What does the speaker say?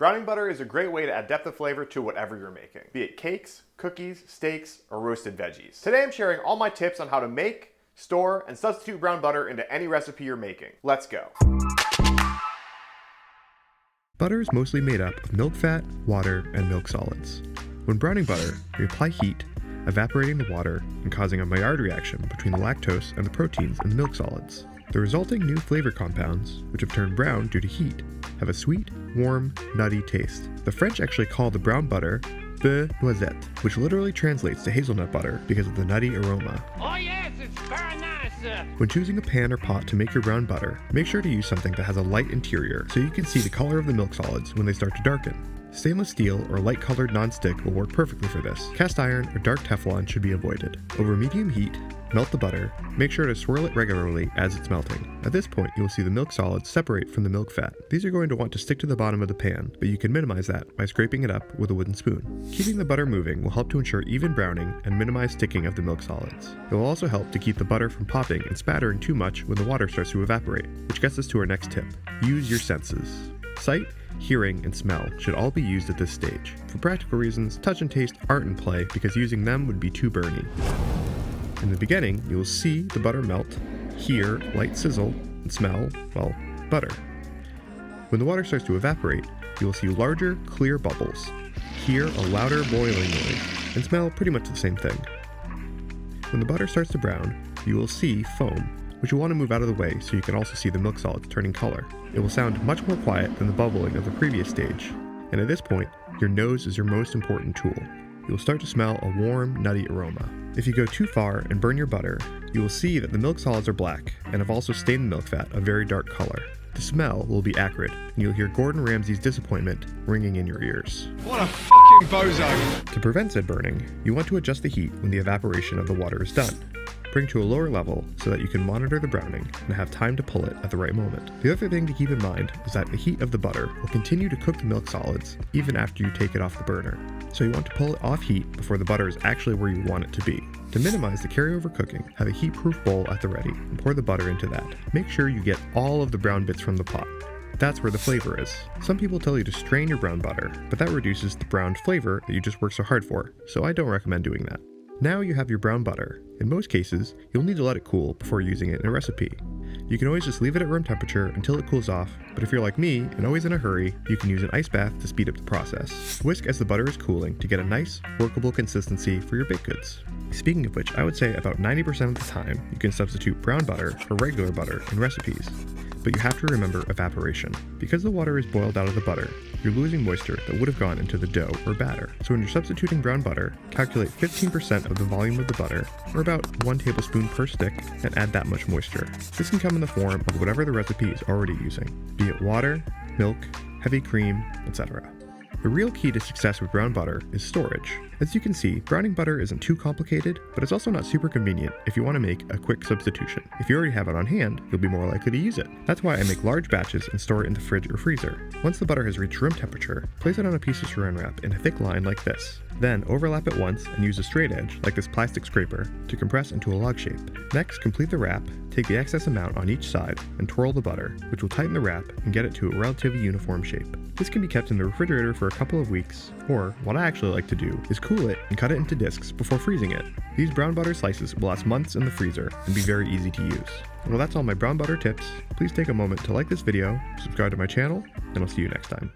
Browning butter is a great way to add depth of flavor to whatever you're making, be it cakes, cookies, steaks, or roasted veggies. Today I'm sharing all my tips on how to make, store, and substitute brown butter into any recipe you're making. Let's go. Butter is mostly made up of milk fat, water, and milk solids. When browning butter, we apply heat, evaporating the water and causing a Maillard reaction between the lactose and the proteins in the milk solids. The resulting new flavor compounds, which have turned brown due to heat, have a sweet, warm, nutty taste. The French actually call the brown butter beurre noisette, which literally translates to hazelnut butter because of the nutty aroma. Oh yes, it's very nice! When choosing a pan or pot to make your brown butter, make sure to use something that has a light interior so you can see the color of the milk solids when they start to darken. Stainless steel or light-colored non-stick will work perfectly for this. Cast iron or dark Teflon should be avoided. Over medium heat, melt the butter. Make sure to swirl it regularly as it's melting. At this point, you will see the milk solids separate from the milk fat. These are going to want to stick to the bottom of the pan, but you can minimize that by scraping it up with a wooden spoon. Keeping the butter moving will help to ensure even browning and minimize sticking of the milk solids. It will also help to keep the butter from popping and spattering too much when the water starts to evaporate, which gets us to our next tip. Use your senses. Sight, hearing, and smell should all be used at this stage. For practical reasons, touch and taste aren't in play because using them would be too burny. In the beginning, you will see the butter melt, hear light sizzle, and smell, well, butter. When the water starts to evaporate, you will see larger, clear bubbles, hear a louder boiling noise, and smell pretty much the same thing. When the butter starts to brown, you will see foam, which you want to move out of the way so you can also see the milk solids turning color. It will sound much more quiet than the bubbling of the previous stage, and at this point, your nose is your most important tool. You will start to smell a warm, nutty aroma. If you go too far and burn your butter, you will see that the milk solids are black and have also stained the milk fat a very dark color. The smell will be acrid, and you'll hear Gordon Ramsay's disappointment ringing in your ears. What a fucking bozo! To prevent said burning, you want to adjust the heat when the evaporation of the water is done. Bring to a lower level so that you can monitor the browning and have time to pull it at the right moment. The other thing to keep in mind is that the heat of the butter will continue to cook the milk solids even after you take it off the burner. So you want to pull it off heat before the butter is actually where you want it to be. To minimize the carryover cooking, have a heat-proof bowl at the ready and pour the butter into that. Make sure you get all of the brown bits from the pot. That's where the flavor is. Some people tell you to strain your brown butter, but that reduces the browned flavor that you just worked so hard for, so I don't recommend doing that. Now you have your brown butter. In most cases, you'll need to let it cool before using it in a recipe. You can always just leave it at room temperature until it cools off, but if you're like me and always in a hurry, you can use an ice bath to speed up the process. Whisk as the butter is cooling to get a nice, workable consistency for your baked goods. Speaking of which, I would say about 90% of the time, you can substitute brown butter for regular butter in recipes. But you have to remember evaporation. Because the water is boiled out of the butter, you're losing moisture that would have gone into the dough or batter. So when you're substituting brown butter, calculate 15% of the volume of the butter, or about 1 tablespoon per stick, and add that much moisture. This can come in the form of whatever the recipe is already using, be it water, milk, heavy cream, etc. The real key to success with brown butter is storage. As you can see, browning butter isn't too complicated, but it's also not super convenient if you want to make a quick substitution. If you already have it on hand, you'll be more likely to use it. That's why I make large batches and store it in the fridge or freezer. Once the butter has reached room temperature, place it on a piece of saran wrap in a thick line like this. Then overlap it once and use a straight edge, like this plastic scraper, to compress into a log shape. Next, complete the wrap, take the excess amount on each side, and twirl the butter, which will tighten the wrap and get it to a relatively uniform shape. This can be kept in the refrigerator for a couple of weeks, or what I actually like to do is cool it and cut it into discs before freezing it. These brown butter slices will last months in the freezer and be very easy to use. Well, that's all my brown butter tips. Please take a moment to like this video, subscribe to my channel, and I'll see you next time.